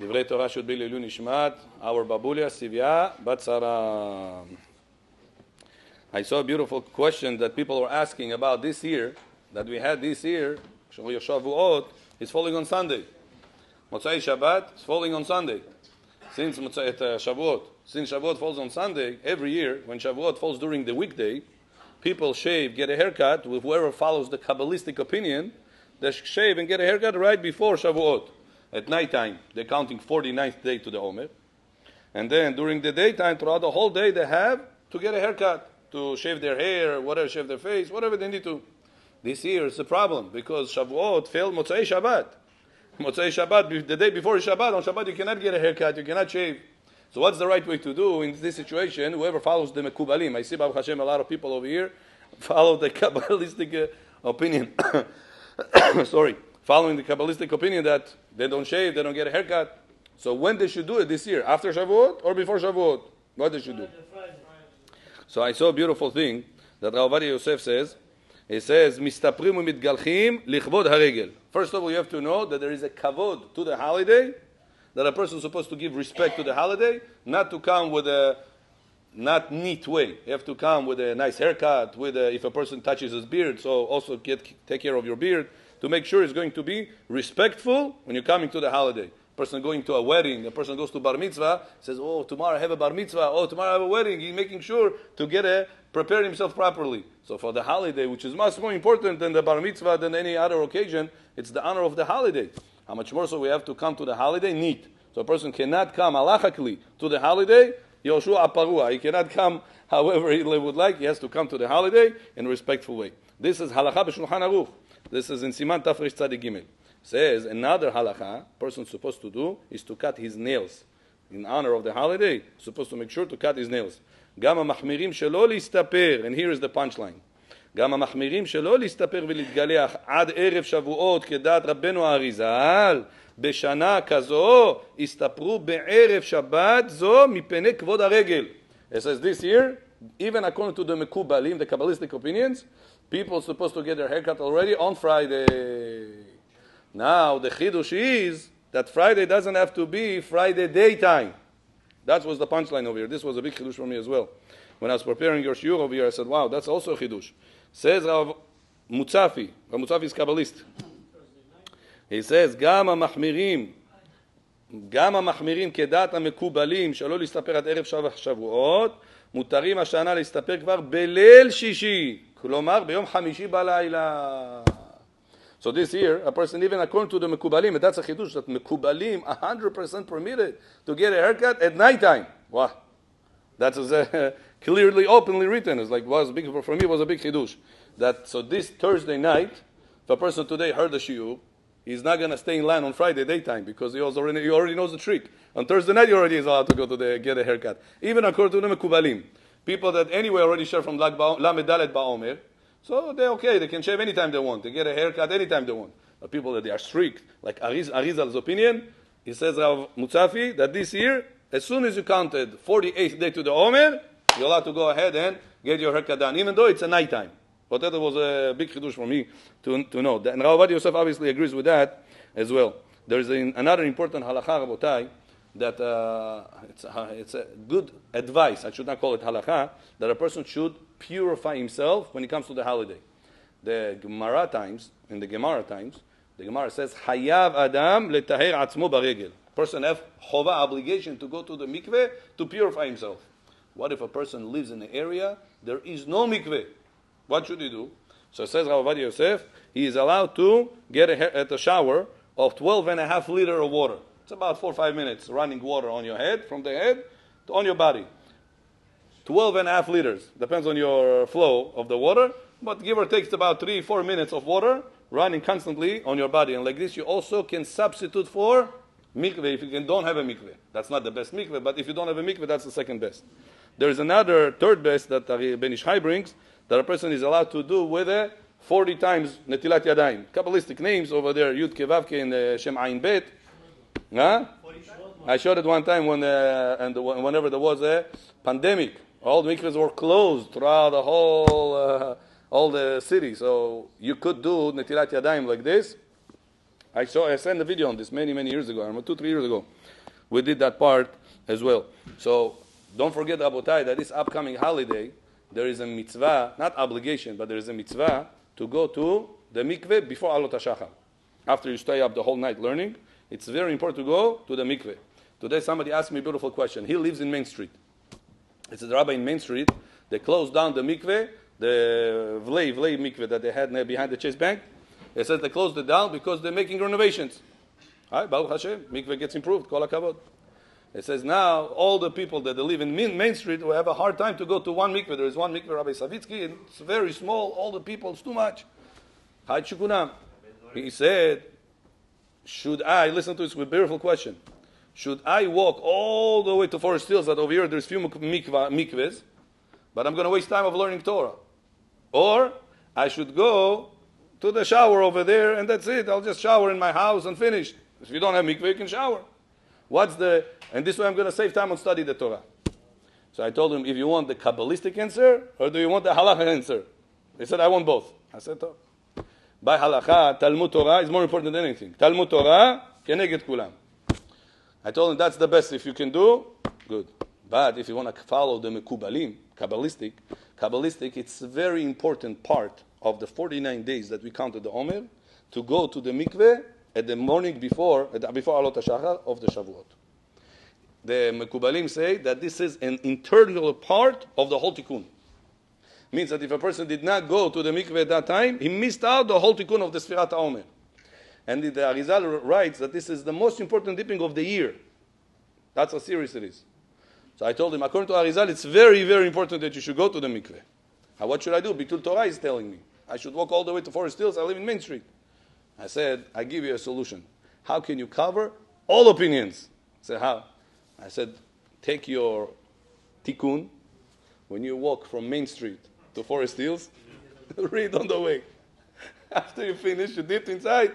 Divrei Torah should be Leilu Nishmat, our Babulia, Sivya, Batsara. I saw a beautiful question that people were asking about this year, that we had this year, Shavuot, is falling on Sunday. Motzai Shabbat is falling on Sunday. Since Shavuot falls on Sunday, every year, when Shavuot falls during the weekday, people shave, get a haircut, with whoever follows the Kabbalistic opinion, they shave and get a haircut right before Shavuot. At nighttime, they're counting 49th day to the Omer. And then during the daytime, throughout the whole day, they have to get a haircut, to shave their hair, whatever, shave their face, whatever they need to. This year it's a problem because Shavuot fell Motzei Shabbat. Motzei Shabbat, the day before Shabbat, on Shabbat you cannot get a haircut, you cannot shave. So what's the right way to do in this situation? Whoever follows the Mekubalim, I see Baruch Hashem, a lot of people over here follow the Kabbalistic opinion. Sorry. Following the Kabbalistic opinion that they don't shave, they don't get a haircut. So when they should do it this year? After Shavuot or before Shavuot? What they should do? So I saw a beautiful thing that Rav Ovadia Yosef says. He says, "Mistaprim u'mitgalchim lichvod haregel." First of all, you have to know that there is a kavod to the holiday, that a person is supposed to give respect to the holiday, not to come with a not neat way. You have to come with a nice haircut, if a person touches his beard, so also take care of your beard, to make sure it's going to be respectful when you're coming to the holiday. A person going to a wedding, a person goes to bar mitzvah, says, oh, tomorrow I have a bar mitzvah, oh, tomorrow I have a wedding. He's making sure to prepare himself properly. So for the holiday, which is much more important than the bar mitzvah, than any other occasion, it's the honor of the holiday. How much more so we have to come to the holiday neat. So a person cannot come halachically to the holiday, Yoshua Aparua. He cannot come however he would like. He has to come to the holiday in a respectful way. This is halacha b'Shulchan Aruch. This is in Siman Tafresh Tzadik Gimel. Says another halacha person's supposed to do is to cut his nails. In honor of the holiday, supposed to make sure to cut his nails. Gama machmirim shelo listaper, and here is the punchline. Gama machmirim shelo listaper ולהתגלח עד ערב שבועות כדעת רבנו האריזל בשנה כזו הסתפרו בערב שבת זו מפני כבוד הרגל. It says this here, even according to the Mekubalim, the Kabbalistic opinions, people are supposed to get their haircut already on Friday. Now, the chidush is that Friday doesn't have to be Friday daytime. That was the punchline over here. This was a big chidush for me as well. When I was preparing your shiur over here, I said, wow, that's also a chidush. Says Rav Mutzafi. Rav Mutzafi is Kabbalist. He says, Gama mahmirim כדת המקובלים שלא להסתפר עד ערב שבועות, מותרים השנה להסתפר כבר בליל שישי. כלומר, ביום חמישי בלילה. So this year, a person, even according to the Mekubalim, and that's a chidush, that Mekubalim 100% permitted to get a haircut at nighttime. Wow. That's clearly, openly written. It's like, for me, it was a big chidush. So this Thursday night, if a person today heard the shiur, he's not going to stay in line on Friday daytime because he already knows the trick. On Thursday night, he already is allowed to go to get a haircut. Even according to the Mekubalim. People that anyway already share from Lamed Dalet Ba'omer, so they're okay. They can shave anytime they want. They get a haircut anytime they want. But people that they are strict, like Arizal's opinion, he says, Rav Mutzafi, that this year, as soon as you counted 48th day to the Omer, you're allowed to go ahead and get your haircut done, even though it's a nighttime. But that was a big chidush for me to know. And Rav Ovadia Yosef obviously agrees with that as well. There's another important halacha, Rabotai, that it's a good advice, I should not call it halacha, that a person should purify himself when it comes to the holiday. In the Gemara times, the Gemara says, Hayav Adam letaher atzmo baregel. Person have chova, obligation to go to the mikveh to purify himself. What if a person lives in an area, there is no mikveh? What should he do? So it says Rav Ovadia Yosef, he is allowed to get a shower of 12.5 liters of water. It's about 4 or 5 minutes running water on your head, from the head to on your body. 12.5 liters. Depends on your flow of the water, but give or take it's about 3-4 minutes of water running constantly on your body. And like this, you also can substitute for mikveh if you don't have a mikveh. That's not the best mikveh, but if you don't have a mikveh, that's the second best. There is another third best that Ben Ish Chai brings, that a person is allowed to do with a 40 times Netilat Yadayim. Kabbalistic names over there, Yud Kevavke and Shem Ayin Bet. Huh? I showed it one time whenever there was a pandemic. All the mikvahs were closed throughout the whole, all the city. So you could do Netilat Yadayim like this. I sent a video on this many years ago. I remember 2-3 years ago. We did that part as well. So don't forget, Rabotai, that this upcoming holiday, there is a mitzvah, not obligation, but there is a mitzvah to go to the mikveh before Alot HaShachar. After you stay up the whole night learning, it's very important to go to the mikveh. Today somebody asked me a beautiful question. He lives in Main Street. It says, Rabbi, in Main Street, they closed down the mikveh, the Vlei mikveh that they had behind the Chase Bank. They said they closed it down because they're making renovations. All right, Baruch Hashem, mikveh gets improved, kol hakavod. It says now all the people that live in Main Street will have a hard time to go to one mikveh. There is one mikveh, Rabbi Savitsky, and it's very small. All the people, it's too much. Hai Chukunam. He said, should I, listen to this beautiful question, should I walk all the way to Forest Hills that over here there's few mikvehs, but I'm going to waste time of learning Torah? Or I should go to the shower over there and that's it. I'll just shower in my house and finish. If you don't have mikveh, you can shower. And this way I'm going to save time and study the Torah. So I told him, if you want the Kabbalistic answer, or do you want the halacha answer? He said, I want both. I said, oh. By halacha, Talmud Torah is more important than anything. Talmud Torah, keneged kulam. I told him, that's the best if you can do, good. But if you want to follow the Mekubalim, Kabbalistic, it's a very important part of the 49 days that we counted the Omer, to go to the mikveh at the morning before Alot HaShachar of the Shavuot. The Mekubalim say that this is an integral part of the whole tikkun. Means that if a person did not go to the mikveh at that time, he missed out the whole tikkun of the Sfirat HaOmer. And the Arizal writes that this is the most important dipping of the year. That's how serious it is. So I told him, according to Arizal, it's very important that you should go to the mikveh. What should I do? Bitul Torah is telling me. I should walk all the way to Forest Hills. I live in Main Street. I said, I give you a solution. How can you cover all opinions? I said, how? I said, take your tikkun, when you walk from Main Street to Forest Hills, read on the way. After you finish, you dip inside,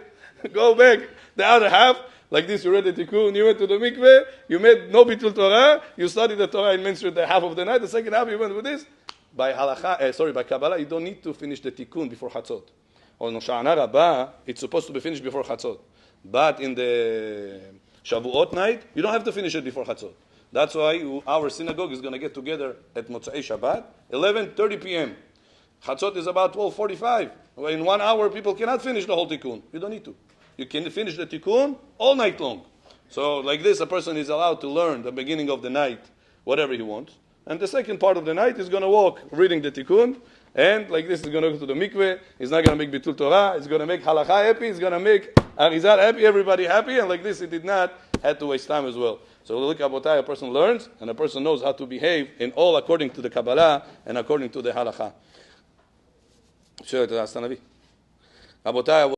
go back. The other half, like this, you read the tikkun, you went to the mikveh, you made no bitul Torah, you studied the Torah in Main Street the half of the night, the second half you went with this. By by Kabbalah, you don't need to finish the tikkun before Chatzot. On Sha'ana Rabbah, it's supposed to be finished before Chatzot. But in the Shavuot night, you don't have to finish it before Chatzot. That's why our synagogue is going to get together at Motzei Shabbat, 11:30 p.m. Chatzot is about 12:45. In 1 hour, people cannot finish the whole tikkun. You don't need to. You can finish the tikkun all night long. So like this, a person is allowed to learn the beginning of the night, whatever he wants. And the second part of the night is going to walk, reading the tikkun. And like this, he's going to go to the mikveh. He's not going to make bitul Torah. He's going to make halacha happy. He's going to make Arizal happy, everybody happy. And like this, he did not have to waste time as well. So look, Abotai, a person learns, and a person knows how to behave in all according to the Kabbalah and according to the halacha. Abotai,